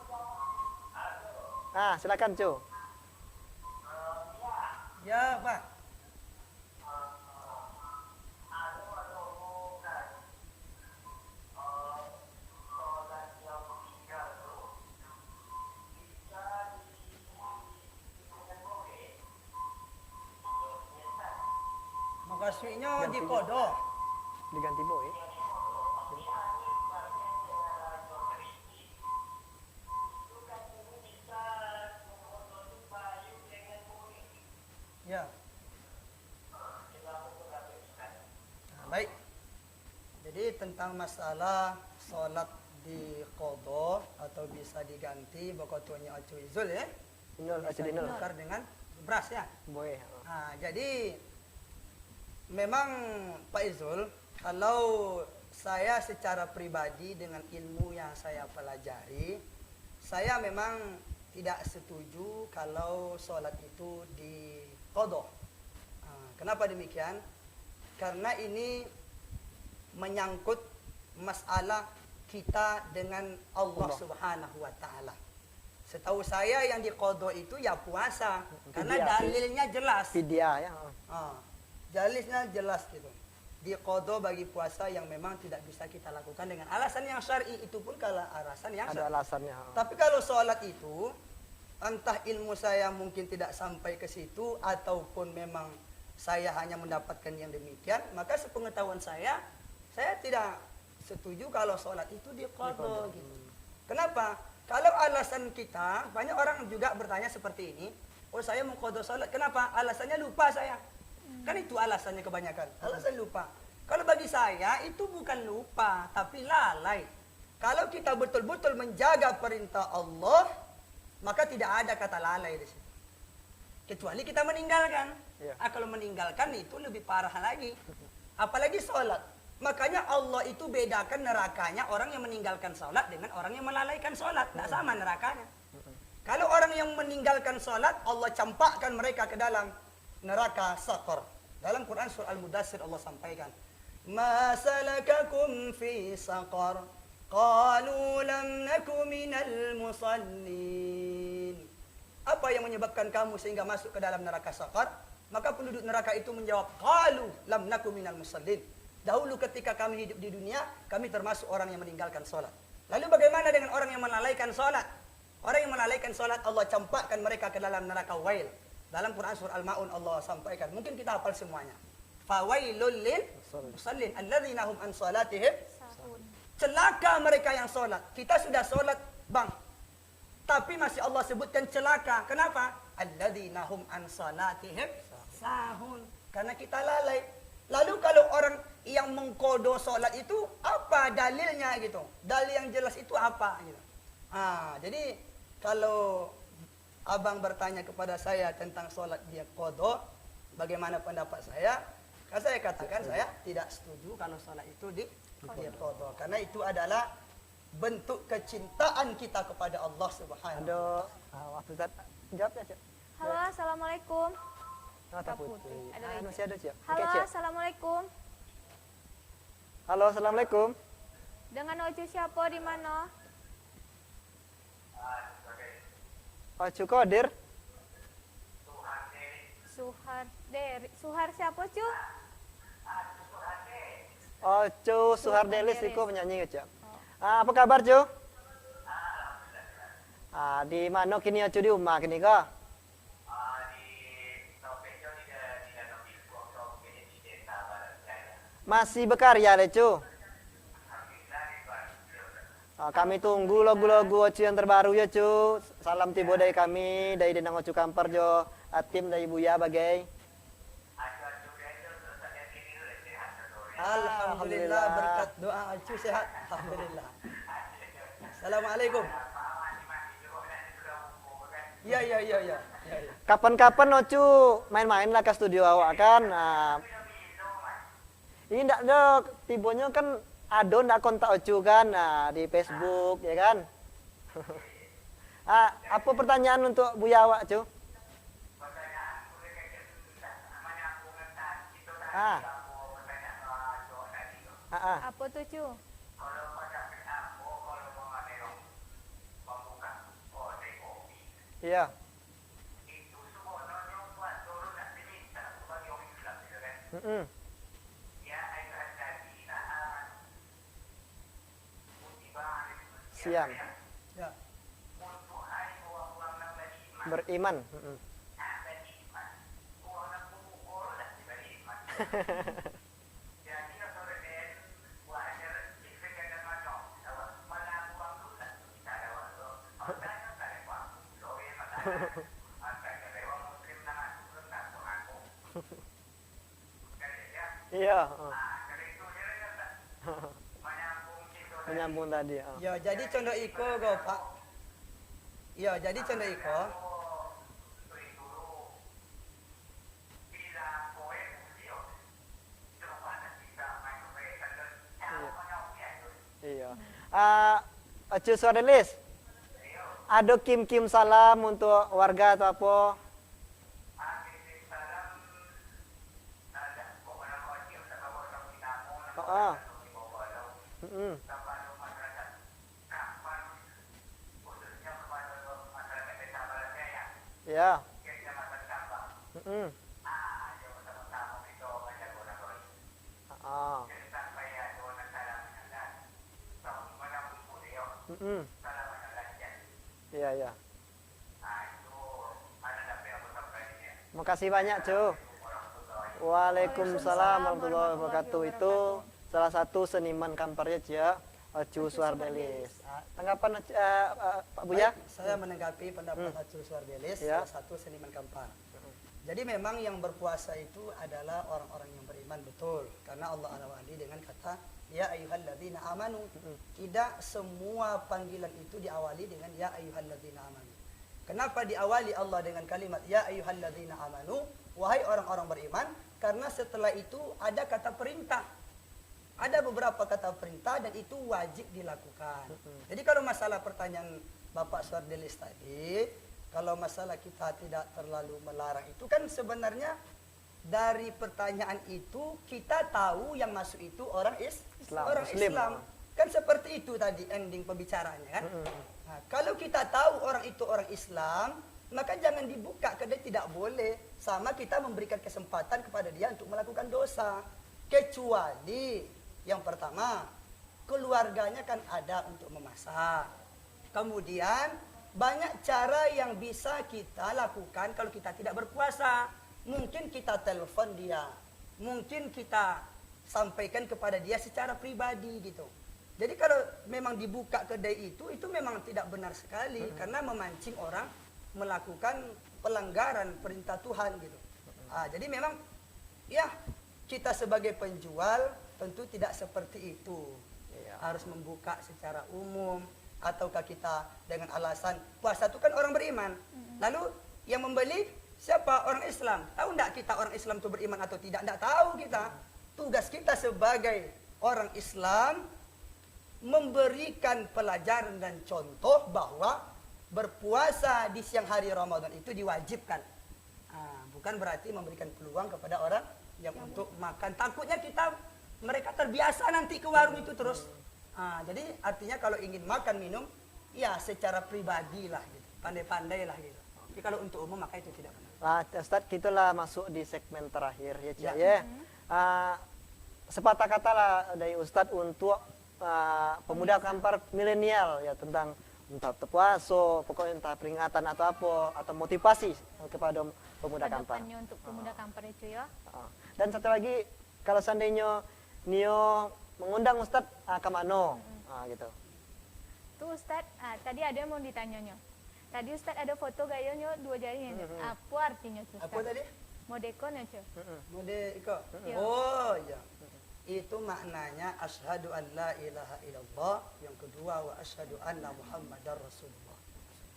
Silakan, Cu. Ya, Pak. Makasihnya di kodok. Diganti boy. Ya. Baik. Jadi tentang masalah sholat di qadha atau bisa diganti bokotonya acu izul ya. Inul, Bisa Dinul. ditukar dengan beras ya. Boy. Jadi memang Pak Izul, kalau saya secara pribadi dengan ilmu yang saya pelajari, saya memang tidak setuju kalau sholat itu di qadha. Kenapa demikian? Karena ini menyangkut masalah kita dengan Allah Subhanahu wa taala. Setahu saya yang di qadha itu ya puasa, karena dalilnya jelas. Fidyah ya. Dalilnya jelas gitu. Di qadha bagi puasa yang memang tidak bisa kita lakukan dengan alasan yang syar'i, itu pun kalau alasan yang Ada alasannya. Tapi kalau sholat itu, entah ilmu saya mungkin tidak sampai ke situ ataupun memang saya hanya mendapatkan yang demikian, maka sepengetahuan saya tidak setuju kalau sholat itu di qadha gitu. Kenapa? Kalau alasan kita, banyak orang juga bertanya seperti ini, oh saya mau qadha sholat, kenapa? Alasannya lupa saya. Kan itu alasannya kebanyakan, alasan lupa. Kalau bagi saya itu bukan lupa, tapi lalai. Kalau kita betul-betul menjaga perintah Allah, maka tidak ada kata lalai di situ. Kecuali kita meninggalkan. Ya. Kalau meninggalkan itu lebih parah lagi. Apalagi sholat. Makanya Allah itu bedakan nerakanya orang yang meninggalkan sholat dengan orang yang melalaikan sholat. Tidak sama nerakanya. Kalau orang yang meninggalkan sholat, Allah campakkan mereka ke dalam neraka saqar. Dalam Quran surah Al-Mudaththir Allah sampaikan, "Ma salakakum fi saqar? Qalu lam naku minal musallin." Apa yang menyebabkan kamu sehingga masuk ke dalam neraka saqar? Maka penduduk neraka itu menjawab, "Qalu lam naku minal musallin." Dahulu ketika kami hidup di dunia, kami termasuk orang yang meninggalkan sholat. Lalu bagaimana dengan orang yang melalaikan sholat? Orang yang melalaikan sholat, Allah campakkan mereka ke dalam neraka wail. Dalam Quran surah Al-Ma'un Allah sampaikan. Mungkin kita hafal semuanya. Fawailul lil musallin alladzina hum an salatihim Sahun. celaka mereka yang sholat. Kita sudah sholat, Bang. Tapi masih Allah sebutkan celaka. Kenapa? Alladzina hum an salatihim sahun. Karena kita lalai. Lalu kalau orang yang mengqadha sholat itu apa dalilnya gitu? Dalil yang jelas itu apa gitu. Jadi kalau Abang bertanya kepada saya tentang sholat dia qadha, bagaimana pendapat saya? Kan saya katakan saya tidak setuju kalau sholat itu di qadha, karena itu adalah bentuk kecintaan kita kepada Allah Subhanahu. Ada waktu Ustaz jawab ya, Cik. Halo, assalamualaikum. Kata Putri. Putri. Ada lagi. Masih ada, Cik. Halo, Oke, Cik. assalamualaikum. Halo, assalamualaikum. Dengan Ocu siapa di mana? Ocu Qadir. Suhar siapa, Cu? Ocu Suhardelis itu penyanyi, Cik. Apa kabar, Cu? Di mana kini Ocu di rumah kini kah? Masih berkarya deh, Cu. Kami tunggu lagu-lagu Ocu yang terbaru ya, Cu. Salam tibo dari kami, dari Denang Ocu Kampar jo, Atim dari Buya bagai. Alhamdulillah berkat doa Ocu sehat. Alhamdulillah. Assalamualaikum. Ya. Kapan-kapan Ocu main-main lah ke studio awak kan. Ini ndak ada tibonya kan ada ndak kontak Ocu kan di Facebook ya kan. Apa pertanyaan untuk Buya awak, Cu? Apa tuh cu? Iya. Mm-mm. Siang. Ya. Beriman. Mm-mm. Iya. Menyambung tadi. Ya, jadi contoh iko go Pak. Ya, jadi contoh iko. Iya. Acu Suardelis. Ada kim salam untuk warga atau apa? Oh. Mm-mm. Ya. Mm-mm. Ah. Mm-mm. Iya, iya. Makasih banyak, Cu. Waalaikumsalam warahmatullahi wabarakatuh. Itu salah satu seniman kamparnya, Cia, Acu Suardelis. Tanggapan Pak Buya? Baik, saya menanggapi pendapat Acu Suardelis, Ya. salah satu seniman kampar. Jadi memang yang berpuasa itu adalah orang-orang yang beriman, betul. Karena Allah awali dengan kata ya ayyuhalladzina amanu. Tidak semua panggilan itu diawali dengan ya ayyuhalladzina amanu. Kenapa diawali Allah dengan kalimat ya ayyuhalladzina amanu, wahai orang-orang beriman? Karena setelah itu ada kata perintah. Ada beberapa kata perintah dan itu wajib dilakukan. Jadi kalau masalah pertanyaan Bapak Suardelis tadi, kalau masalah kita tidak terlalu melarang itu kan sebenarnya dari pertanyaan itu kita tahu yang masuk itu orang orang Muslim. Islam. Kan seperti itu tadi ending pembicaraannya kan. Nah, kalau kita tahu orang itu orang Islam, maka jangan dibuka karena tidak boleh. Sama kita memberikan kesempatan kepada dia untuk melakukan dosa. Kecuali yang pertama, keluarganya kan ada untuk memasak. Kemudian banyak cara yang bisa kita lakukan kalau kita tidak berpuasa. Mungkin kita telepon dia, mungkin kita sampaikan kepada dia secara pribadi gitu. Jadi kalau memang dibuka kedai itu memang tidak benar sekali karena memancing orang melakukan pelanggaran perintah Tuhan gitu. Jadi memang ya kita sebagai penjual tentu tidak seperti itu. Harus membuka secara umum. Ataukah kita dengan alasan puasa itu kan orang beriman. Lalu yang membeli siapa? Orang Islam. Tahu enggak kita orang Islam itu beriman atau tidak? Enggak tahu kita. Tugas kita sebagai orang Islam memberikan pelajaran dan contoh bahwa berpuasa di siang hari Ramadan itu diwajibkan. Bukan berarti memberikan peluang kepada orang yang untuk makan. Takutnya mereka terbiasa nanti ke warung itu terus. Jadi artinya kalau ingin makan minum, ya secara pribadi lah gitu, pandai-pandai lah gitu. Tapi kalau untuk umum maka itu tidak benar. Ustadz, kita lah masuk di segmen terakhir ya, Cia. Sepatah kata lah dari Ustadz untuk pemuda kampar milenial ya tentang entah puasa, pokoknya entah peringatan atau apa atau motivasi kepada pemuda kampar. Kedepannya untuk pemuda kampar itu ya. Dan satu lagi, kalau seandainya Nio mengundang Ustadz ke mana? Gitu. Tuh Ustadz, tadi ada yang mau ditanyanya. Tadi Ustadz ada foto gayanya dua jarinya. Apa artinya tuh Ustadz? Apa tadi? Modekonnya cuy. Mode iko. Iya. Oh iya. Itu maknanya asyhadu an la ilaha illallah, yang kedua wa asyhadu anna muhammadar rasulullah.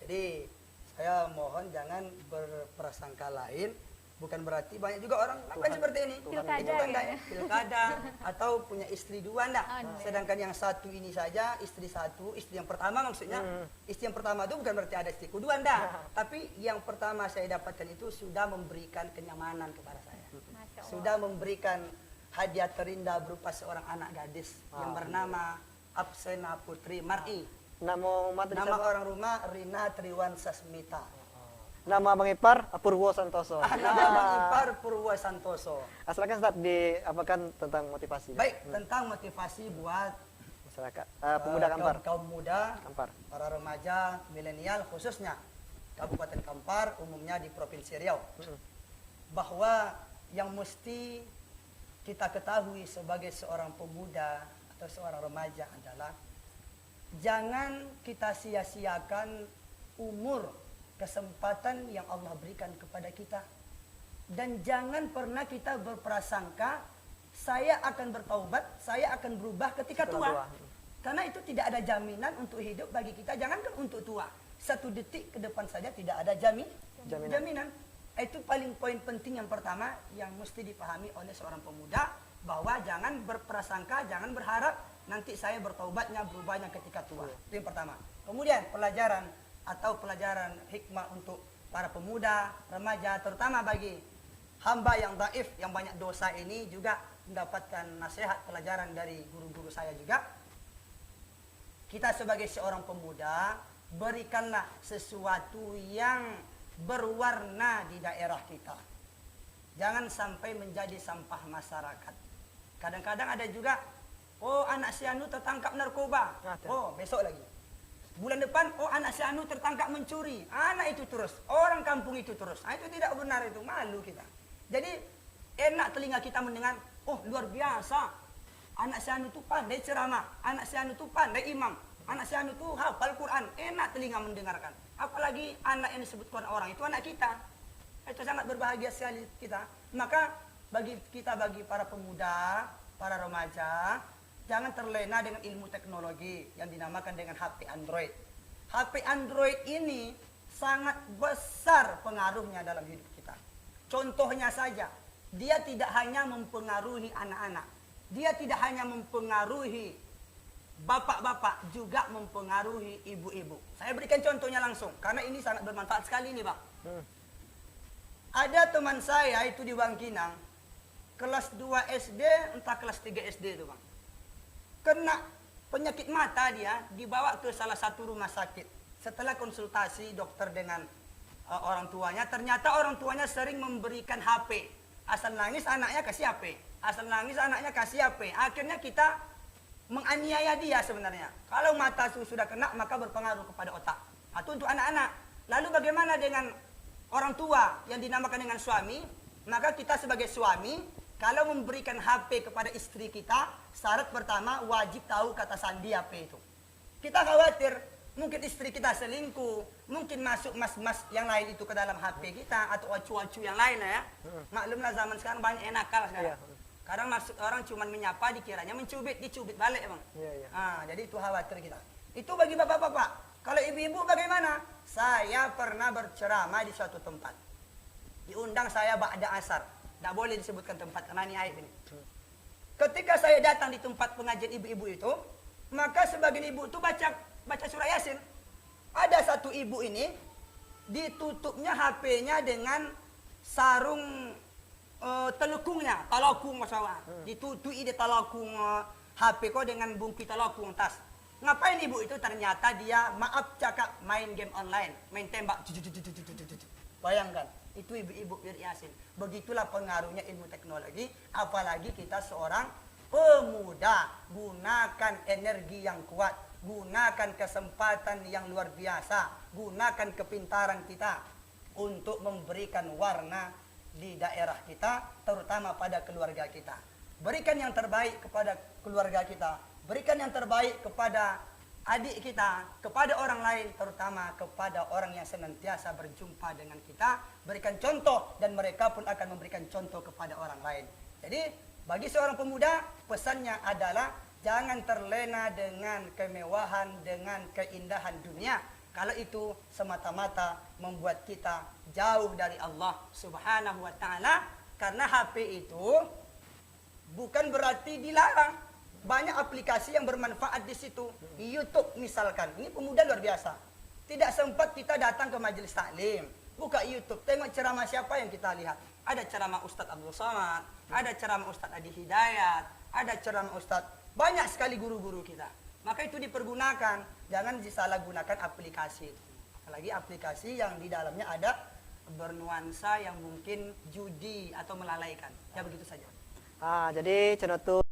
Jadi saya mohon jangan berprasangka lain. Bukan berarti banyak juga orang lakukan seperti ini. Pilkada Itu tandanya ya. pilkada atau punya istri dua enggak. Enggak. Sedangkan yang satu ini saja istri satu, istri yang pertama maksudnya. Istri yang pertama itu bukan berarti ada istri kedua enggak. Tapi yang pertama saya dapatkan itu sudah memberikan kenyamanan kepada saya. Masya Allah. Sudah memberikan hadiah terindah berupa seorang anak gadis yang bernama Absena Putri Mar'i. Nama mata Nama orang rumah Rina Triwan Sasmita. Nama Bang Ipar Purwo Santoso. Nama Bang Ipar Purwo Santoso. Silakan Ustaz diapakan tentang motivasi. Baik, tentang motivasi buat Masyarakat pemuda Kampar. Kaum muda, Kampar. para remaja, milenial khususnya Kabupaten Kampar, umumnya di Provinsi Riau. Bahwa yang mesti kita ketahui sebagai seorang pemuda atau seorang remaja adalah jangan kita sia-siakan umur, kesempatan yang Allah berikan kepada kita. Dan jangan pernah kita berprasangka saya akan bertaubat, saya akan berubah ketika tua. Karena itu tidak ada jaminan untuk hidup bagi kita, jangankan untuk tua. 1 detik ke depan saja tidak ada jaminan. Itu paling poin penting yang pertama yang mesti dipahami oleh seorang pemuda, bahwa jangan berprasangka, jangan berharap nanti saya bertaubatnya, berubahnya ketika tua. Itu yang pertama. Kemudian pelajaran hikmah untuk para pemuda, remaja, terutama bagi hamba yang dhaif, yang banyak dosa ini, juga mendapatkan nasihat pelajaran dari guru-guru saya juga. Kita sebagai seorang pemuda, berikanlah sesuatu yang berwarna di daerah kita. Jangan sampai menjadi sampah masyarakat. Kadang-kadang ada juga, oh anak si anu tertangkap narkoba. Oh besok lagi. Bulan depan, oh anak si anu tertangkap mencuri. Anak itu terus, orang kampung itu terus. Itu tidak benar, itu malu kita. Jadi enak telinga kita mendengar, oh luar biasa. Anak si anu itu pandai ceramah, anak si anu itu pandai imam, anak si anu itu hafal Quran. Enak telinga mendengarkan. Apalagi anak yang disebutkan orang itu anak kita. Itu sangat berbahagia sekali kita. Maka bagi para pemuda, para remaja, jangan terlena dengan ilmu teknologi yang dinamakan dengan HP Android. HP Android ini sangat besar pengaruhnya dalam hidup kita. Contohnya saja, dia tidak hanya mempengaruhi anak-anak, dia tidak hanya mempengaruhi bapak-bapak, juga mempengaruhi ibu-ibu. Saya berikan contohnya langsung, karena ini sangat bermanfaat sekali ini, Bang. Ada teman saya itu di Bangkinang, kelas 2 SD, entah kelas 3 SD itu, Bang. Kena penyakit mata dia, dibawa ke salah satu rumah sakit. Setelah konsultasi dokter dengan orang tuanya, ternyata orang tuanya sering memberikan HP. Asal nangis anaknya kasih HP. Asal nangis anaknya kasih HP. Akhirnya kita menganiaya dia sebenarnya. Kalau mata sudah kena, maka berpengaruh kepada otak. Itu untuk anak-anak. Lalu bagaimana dengan orang tua yang dinamakan dengan suami? Maka kita sebagai suami, kalau memberikan HP kepada istri kita, syarat pertama wajib tahu kata sandi HP itu. Kita khawatir mungkin istri kita selingkuh, mungkin masuk mas-mas yang lain itu ke dalam HP kita, atau acu-acu yang lain ya. Maklumlah zaman sekarang banyak yang nakal sekarang. Kadang masuk orang cuma menyapa, dikiranya mencubit, dicubit balik Bang. Jadi itu khawatir kita. Itu bagi bapak-bapak. Kalau ibu-ibu bagaimana? Saya pernah berceramah di suatu tempat. Diundang saya ba'da asar. Tidak boleh disebutkan tempat karena ini aib ini. Ketika saya datang di tempat pengajian ibu-ibu itu, maka sebagian ibu itu baca surah Yasin. Ada satu ibu ini ditutupnya HP-nya dengan sarung telekungnya, talakung masalah. Ditutui di talakung HP kok dengan bungki talakung tas. Ngapain ibu itu? Ternyata dia maaf cakap main game online, main tembak. Bayangkan, itu ibu-ibu Yasin. Begitulah pengaruhnya ilmu teknologi, apalagi kita seorang pemuda. Gunakan energi yang kuat, gunakan kesempatan yang luar biasa, gunakan kepintaran kita untuk memberikan warna di daerah kita, terutama pada keluarga kita. Berikan yang terbaik kepada keluarga kita, berikan yang terbaik kepada adik kita, kepada orang lain, terutama kepada orang yang senantiasa berjumpa dengan kita. Berikan contoh dan mereka pun akan memberikan contoh kepada orang lain. Jadi bagi seorang pemuda, pesannya adalah jangan terlena dengan kemewahan, dengan keindahan dunia. Kalau itu semata-mata membuat kita jauh dari Allah Subhanahu wa Ta'ala. Karena HP itu bukan berarti dilarang. Banyak aplikasi yang bermanfaat di situ. YouTube misalkan, ini pemuda luar biasa. Tidak sempat kita datang ke majelis taklim, Buka YouTube, tengok ceramah siapa yang kita lihat. Ada ceramah Ustadz Abdul Somad, ada ceramah Ustadz Adi Hidayat, ada ceramah Ustadz, banyak sekali guru-guru kita. Maka itu dipergunakan, jangan disalahgunakan aplikasi itu. Apalagi aplikasi yang di dalamnya ada bernuansa yang mungkin judi atau melalaikan. Ya begitu saja. Jadi cenotu